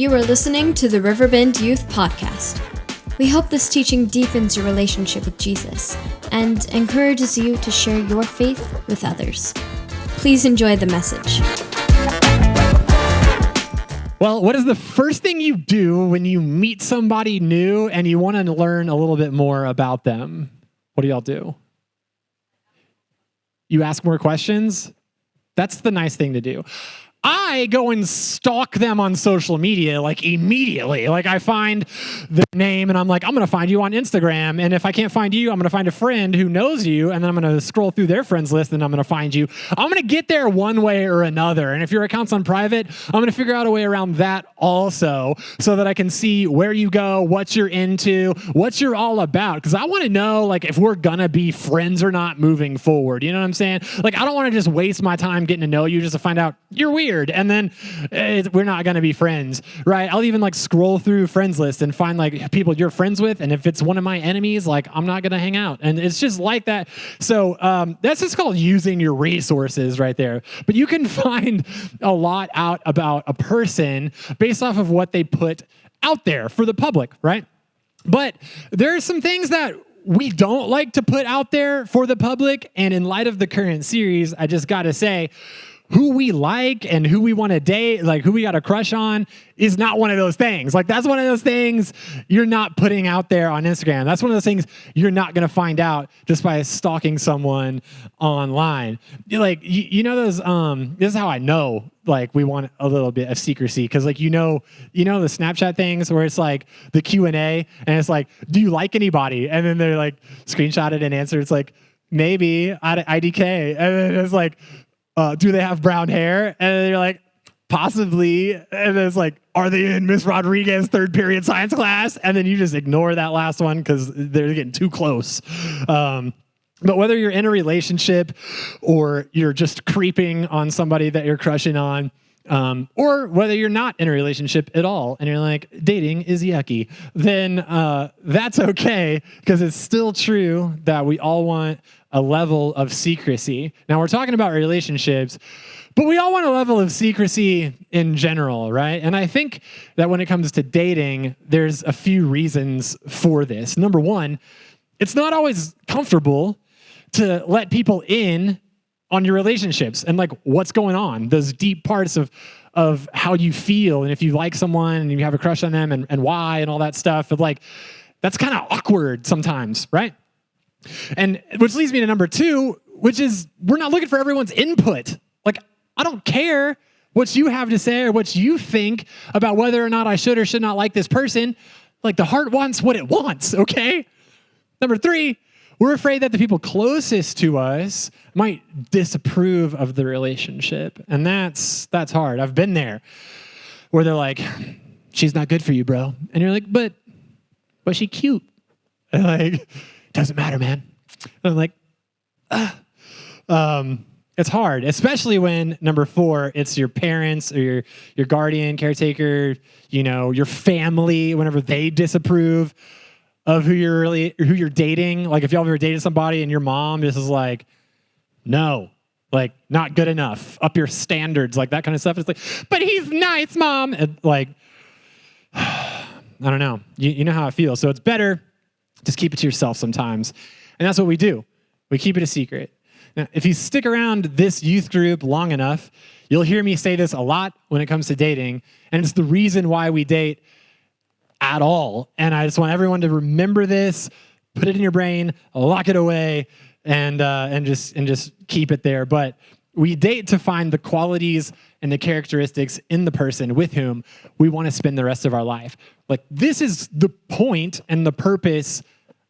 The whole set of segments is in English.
You are listening to the Riverbend Youth Podcast. We hope this teaching deepens your relationship with Jesus and encourages you to share your faith with others. Please enjoy the message. Well, what is the first thing you do when you meet somebody new and you want to learn a little bit more about them? What do y'all do? You ask more questions? That's the nice thing to do. I go and stalk them on social media, like immediately. Like I find the name and I'm like, I'm going to find you on Instagram. And if I can't find you, I'm going to find a friend who knows you. And then I'm going to scroll through their friends list and I'm going to find you. I'm going to get there one way or another. And if your account's on private, I'm going to figure out a way around that also so that I can see where you go, what you're into, what you're all about. Because I want to know like if we're going to be friends or not moving forward. You know what I'm saying? Like I don't want to just waste my time getting to know you just to find out you're weird. And then we're not going to be friends, right? I'll even like scroll through friends list and find like people you're friends with. And if it's one of my enemies, like I'm not going to hang out. And it's just like that. So that's just called using your resources right there. But you can find a lot out about a person based off of what they put out there for the public, right? But there are some things that we don't like to put out there for the public. And in light of the current series, I just got to say, who we like and who we want to date, like who we got a crush on, is not one of those things. Like that's one of those things you're not putting out there on Instagram. That's one of those things you're not going to find out just by stalking someone online. Like, you know those, this is how I know, like we want a little bit of secrecy. Cause like, you know the Snapchat things where it's like the Q&A and it's like, do you like anybody? And then they're like screenshot it and answer. It's like, maybe IDK. And then it's like, do they have brown hair? And you're like, possibly. And then it's like, are they in Miss Rodriguez's third period science class? And then you just ignore that last one because they're getting too close. But whether you're in a relationship or you're just creeping on somebody that you're crushing on, or whether you're not in a relationship at all and you're like, dating is yucky, then that's okay because it's still true that we all want a level of secrecy. Now we're talking about relationships, but we all want a level of secrecy in general, right? And I think that when it comes to dating, there's a few reasons for this. Number one, it's not always comfortable to let people in on your relationships and like what's going on, those deep parts of how you feel. And if you like someone and you have a crush on them and why and all that stuff, but like that's kind of awkward sometimes, right? And which leads me to number two, which is we're not looking for everyone's input. Like, I don't care what you have to say or what you think about whether or not I should or should not like this person. Like the heart wants what it wants, okay? Number three, we're afraid that the people closest to us might disapprove of the relationship. And that's hard. I've been there where they're like, she's not good for you, bro. And you're like, but she cute. And like, doesn't matter, man. And I'm like, it's hard, especially when number four, it's your parents or your guardian, caretaker, your family, whenever they disapprove of who you're dating. Like if y'all ever dated somebody and your mom just is like, no, like not good enough, up your standards, like that kind of stuff. It's like, but he's nice, mom. And like, I don't know. You know how I feel. So it's better just keep it to yourself sometimes. And that's what we do. We keep it a secret. Now, if you stick around this youth group long enough, you'll hear me say this a lot when it comes to dating. And it's the reason why we date at all. And I just want everyone to remember this, put it in your brain, lock it away, and just keep it there. But we date to find the qualities and the characteristics in the person with whom we want to spend the rest of our life. Like this is the point and the purpose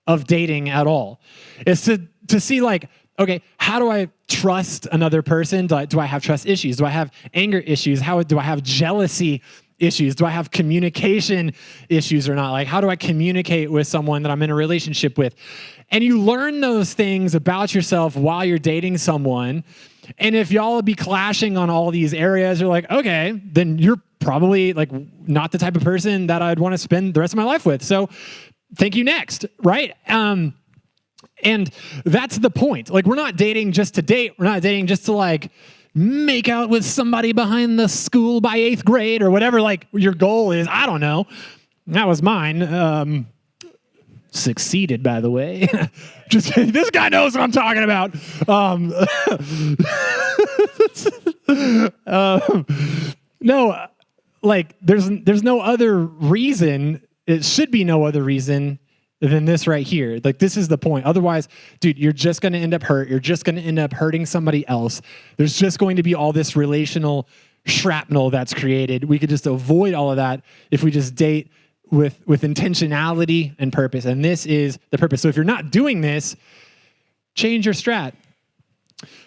of dating at all. Is to see like, okay, how do I trust another person? Do I have trust issues? Do I have anger issues? How do I have jealousy issues? Do I have communication issues or not? Like, how do I communicate with someone that I'm in a relationship with? And you learn those things about yourself while you're dating someone. And if y'all be clashing on all these areas, you're like, okay, then you're probably like not the type of person that I'd want to spend the rest of my life with. So thank you next, right? And that's the point. Like, we're not dating just to date. We're not dating just to like, make out with somebody behind the school by 8th grade or whatever, like your goal is. I don't know. That was mine. Succeeded, by the way. Just this guy knows what I'm talking about. No, like there's no other reason. It should be no other reason than this right here. Like, this is the point. Otherwise, dude, you're just going to end up hurt. You're just going to end up hurting somebody else. There's just going to be all this relational shrapnel that's created. We could just avoid all of that if we just date with intentionality and purpose. And this is the purpose. So if you're not doing this, change your strat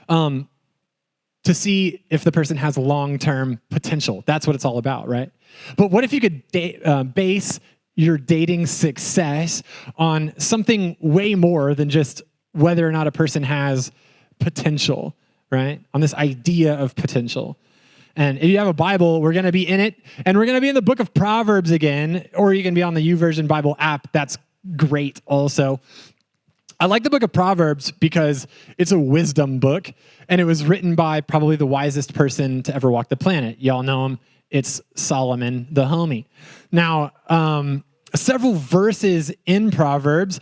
to see if the person has long-term potential. That's what it's all about, right? But what if you could base your dating success on something way more than just whether or not a person has potential, right? On this idea of potential. And if you have a Bible, we're going to be in it, and we're going to be in the book of Proverbs again, or you can be on the YouVersion Bible app. That's great also. I like the book of Proverbs because it's a wisdom book, and it was written by probably the wisest person to ever walk the planet. Y'all know him. It's Solomon, the homie. Now, several verses in Proverbs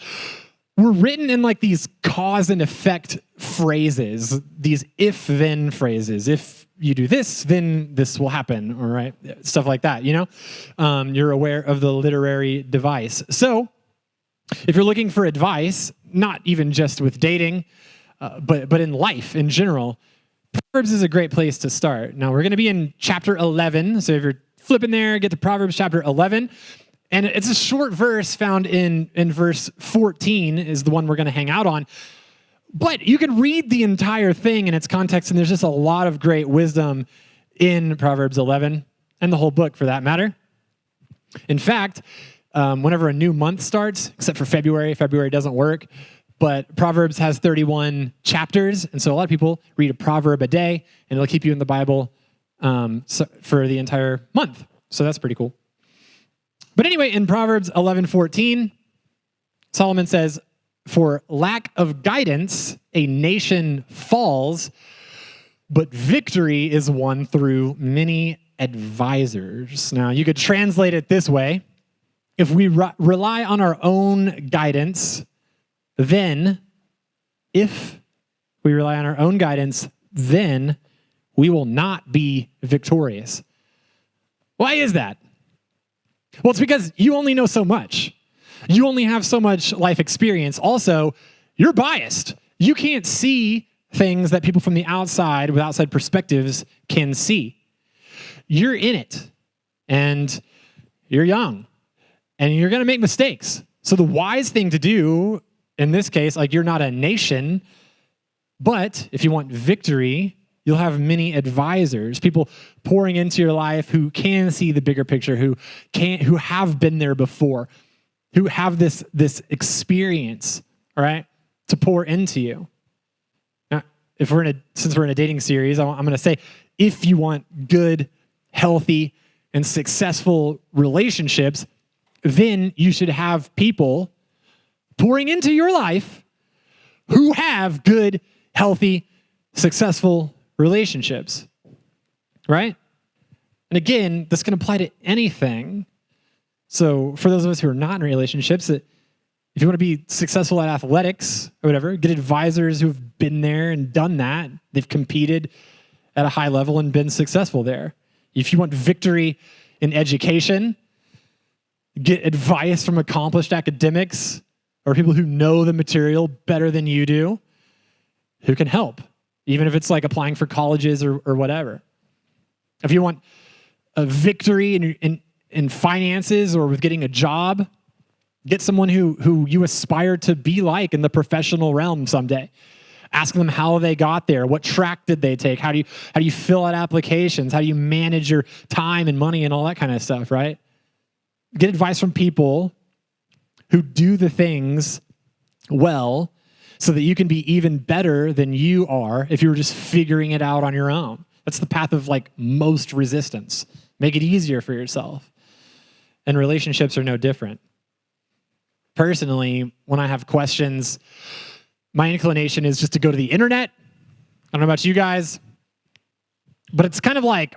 were written in like these cause and effect phrases, these if-then phrases. If you do this, then this will happen, all right? Stuff like that, you know? You're aware of the literary device. So if you're looking for advice, not even just with dating, but in life in general, Proverbs is a great place to start. Now, we're going to be in chapter 11. So if you're flipping there, get to Proverbs chapter 11. And it's a short verse found in verse 14 is the one we're going to hang out on. But you can read the entire thing in its context, and there's just a lot of great wisdom in Proverbs 11, and the whole book for that matter. In fact, whenever a new month starts, except for February doesn't work, but Proverbs has 31 chapters, and so a lot of people read a proverb a day, and it'll keep you in the Bible for the entire month. So that's pretty cool. But anyway, in Proverbs 11:14, Solomon says, "For lack of guidance, a nation falls, but victory is won through many advisors." Now, you could translate it this way. If we rely on our own guidance, then we will not be victorious. Why is that? Well, it's because you only know so much. You only have so much life experience. Also, you're biased. You can't see things that people from the outside, with outside perspectives, can see. You're in it, and you're young, and you're going to make mistakes. So the wise thing to do, in this case, like, you're not a nation, but if you want victory, you'll have many advisors, people pouring into your life who can see the bigger picture, who have been there before, who have this experience, all right, to pour into you. Now, since we're in a dating series, I'm going to say, if you want good, healthy, and successful relationships, then you should have people pouring into your life who have good, healthy, successful relationships, right? And again, this can apply to anything. So for those of us who are not in relationships, if you want to be successful at athletics or whatever, get advisors who've been there and done that. They've competed at a high level and been successful there. If you want victory in education, get advice from accomplished academics or people who know the material better than you do, who can help, even if it's like applying for colleges or whatever. If you want a victory in finances or with getting a job, get someone who you aspire to be like in the professional realm someday. Ask them how they got there. What track did they take? How do you fill out applications? How do you manage your time and money and all that kind of stuff, right? Get advice from people who do the things well so that you can be even better than you are if you were just figuring it out on your own. That's the path of like most resistance. Make it easier for yourself. And relationships are no different. Personally, when I have questions, my inclination is just to go to the internet. I don't know about you guys. But it's kind of like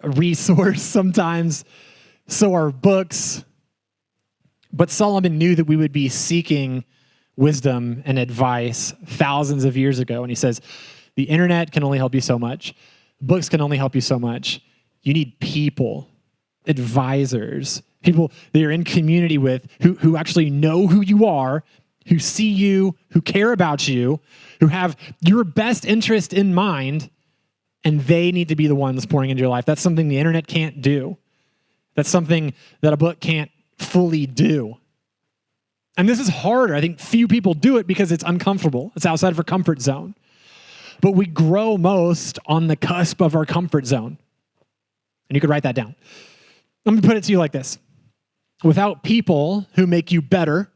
a resource sometimes. So are books. But Solomon knew that we would be seeking wisdom and advice thousands of years ago. And he says, the internet can only help you so much. Books can only help you so much. You need people, advisors, people that you're in community with who actually know who you are, who see you, who care about you, who have your best interest in mind, and they need to be the ones pouring into your life. That's something the internet can't do. That's something that a book can't fully do. And this is harder. I think few people do it because it's uncomfortable. It's outside of our comfort zone. But we grow most on the cusp of our comfort zone. And you could write that down. Let me put it to you like this. Without people who make you better,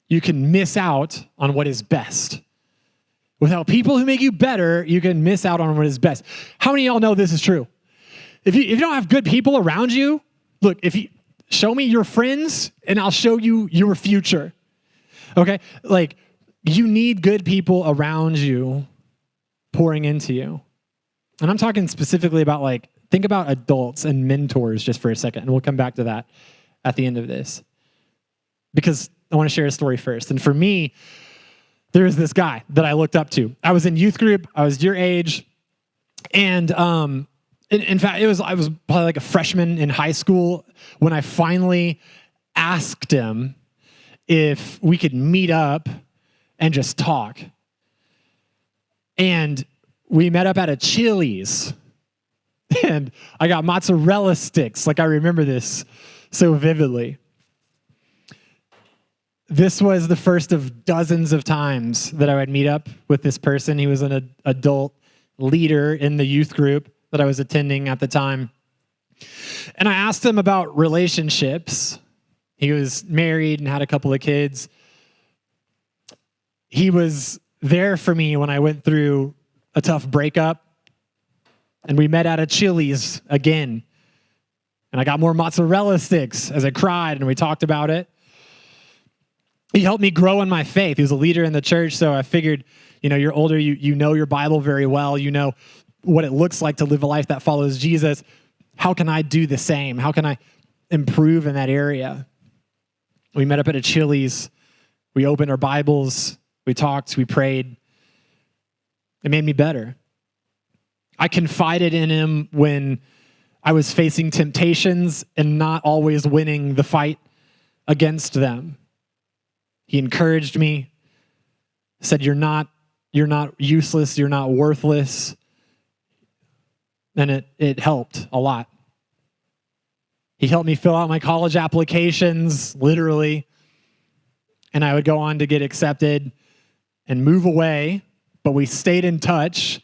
you can miss out on what is best. Without people who make you better, you can miss out on what is best. How many of y'all know this is true? If you don't have good people around you, look, if you show me your friends and I'll show you your future. Okay? Like, you need good people around you pouring into you. And I'm talking specifically about, like, think about adults and mentors just for a second, and we'll come back to that at the end of this. Because I want to share a story first. And for me, there's this guy that I looked up to. I was in youth group. I was your age. And in fact, I was probably like a freshman in high school when I finally asked him if we could meet up and just talk. And we met up at a Chili's. And I got mozzarella sticks. Like, I remember this so vividly. This was the first of dozens of times that I would meet up with this person. He was an adult leader in the youth group that I was attending at the time. And I asked him about relationships. He was married and had a couple of kids. He was there for me when I went through a tough breakup. And we met at a Chili's again. And I got more mozzarella sticks as I cried, and we talked about it. He helped me grow in my faith. He was a leader in the church, so I figured, you're older, you know your Bible very well. You know what it looks like to live a life that follows Jesus. How can I do the same? How can I improve in that area? We met up at a Chili's. We opened our Bibles. We talked. We prayed. It made me better. I confided in him when I was facing temptations and not always winning the fight against them. He encouraged me, said, you're not useless, you're not worthless. And it helped a lot. He helped me fill out my college applications, literally. And I would go on to get accepted and move away, but we stayed in touch.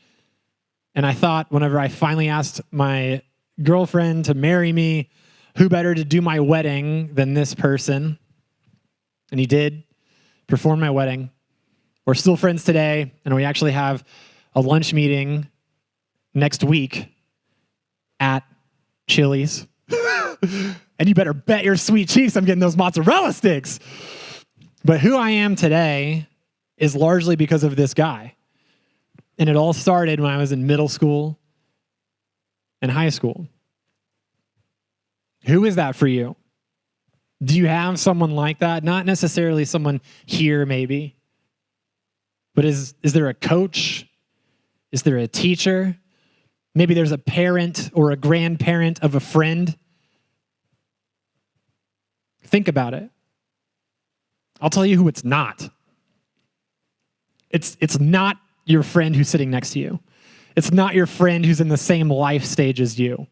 And I thought, whenever I finally asked my girlfriend to marry me, who better to do my wedding than this person? And he did perform my wedding. We're still friends today, and we actually have a lunch meeting next week at Chili's. And you better bet your sweet cheeks I'm getting those mozzarella sticks. But who I am today is largely because of this guy. And it all started when I was in middle school and high school. Who is that for you? Do you have someone like that? Not necessarily someone here, maybe. But is there a coach? Is there a teacher? Maybe there's a parent or a grandparent of a friend. Think about it. I'll tell you who it's not. It's not your friend who's sitting next to you. It's not your friend who's in the same life stage as you.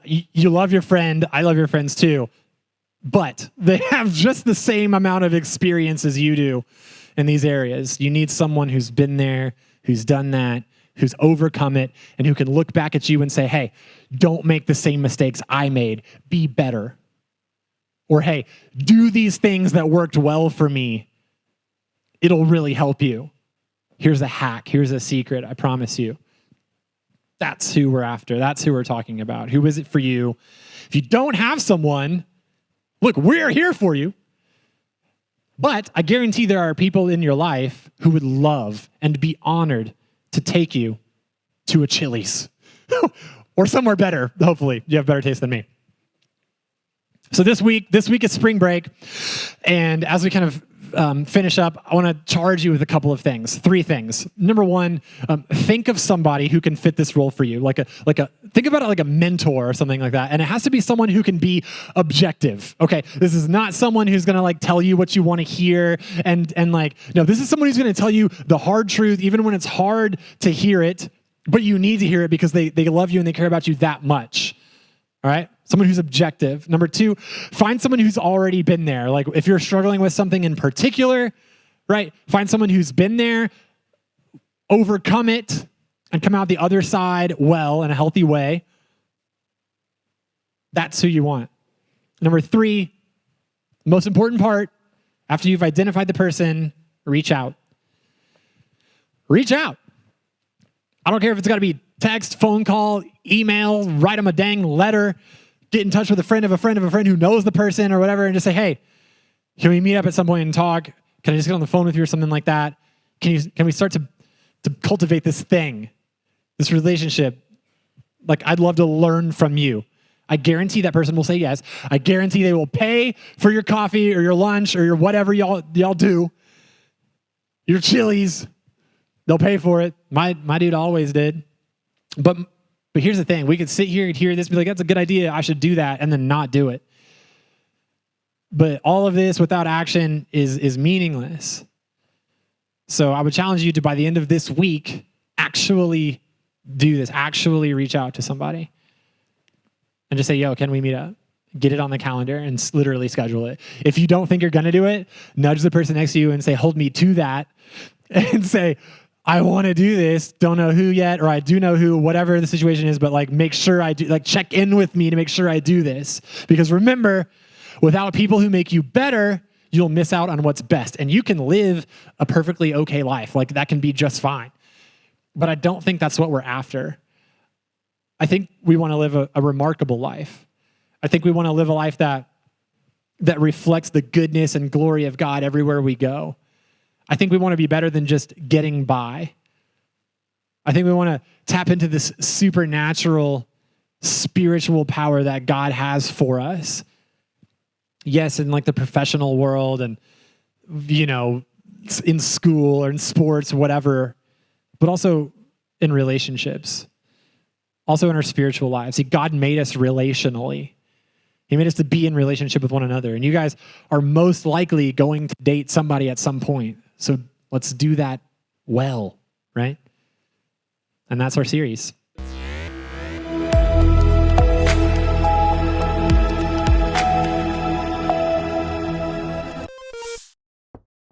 You love your friend. I love your friends too. But they have just the same amount of experience as you do in these areas. You need someone who's been there, who's done that, who's overcome it, and who can look back at you and say, hey, don't make the same mistakes I made. Be better. Or, hey, do these things that worked well for me. It'll really help you. Here's a hack. Here's a secret. I promise you. That's who we're after. That's who we're talking about. Who is it for you? If you don't have someone, look, we're here for you. But I guarantee there are people in your life who would love and be honored to take you to a Chili's or somewhere better. Hopefully you have better taste than me. So this week is spring break. And as we kind of finish up, I want to charge you with a couple of things, 3 things. Number 1, think of somebody who can fit this role for you. Think about it like a mentor or something like that. And it has to be someone who can be objective. Okay. This is not someone who's going to like tell you what you want to hear. No, this is someone who's going to tell you the hard truth, even when it's hard to hear it, but you need to hear it because they love you and they care about you that much. All right. Someone who's objective. Number 2, find someone who's already been there. Like if you're struggling with something in particular, right? Find someone who's been there, overcome it, and come out the other side well in a healthy way. That's who you want. Number 3, most important part, after you've identified the person, reach out. Reach out. I don't care if it's got to be text, phone call, email, write them a dang letter, get in touch with a friend of a friend of a friend who knows the person or whatever, and just say, hey, can we meet up at some point and talk? Can I just get on the phone with you or something like that? Can we start to cultivate this thing, this relationship? Like, I'd love to learn from you. I guarantee that person will say yes. I guarantee they will pay for your coffee or your lunch or your whatever y'all do. Your Chili's, they'll pay for it. My dude always did. But here's the thing. We could sit here and hear this and be like, that's a good idea. I should do that, and then not do it. But all of this without action is meaningless. So I would challenge you to, by the end of this week, actually do this. Actually reach out to somebody. And just say, yo, can we meet up? Get it on the calendar and literally schedule it. If you don't think you're going to do it, nudge the person next to you and say, hold me to that. And say, I want to do this. Don't know who yet, or I do know who, whatever the situation is, but like make sure I do, like check in with me to make sure I do this. Because remember, without people who make you better, you'll miss out on what's best. And you can live a perfectly okay life. Like that can be just fine. But I don't think that's what we're after. I think we want to live a remarkable life. I think we want to live a life that reflects the goodness and glory of God everywhere we go. I think we want to be better than just getting by. I think we want to tap into this supernatural, spiritual power that God has for us. Yes, in like the professional world and, in school or in sports, whatever, but also in relationships, also in our spiritual lives. See, God made us relationally. He made us to be in relationship with one another. And you guys are most likely going to date somebody at some point. So let's do that well, right? And that's our series.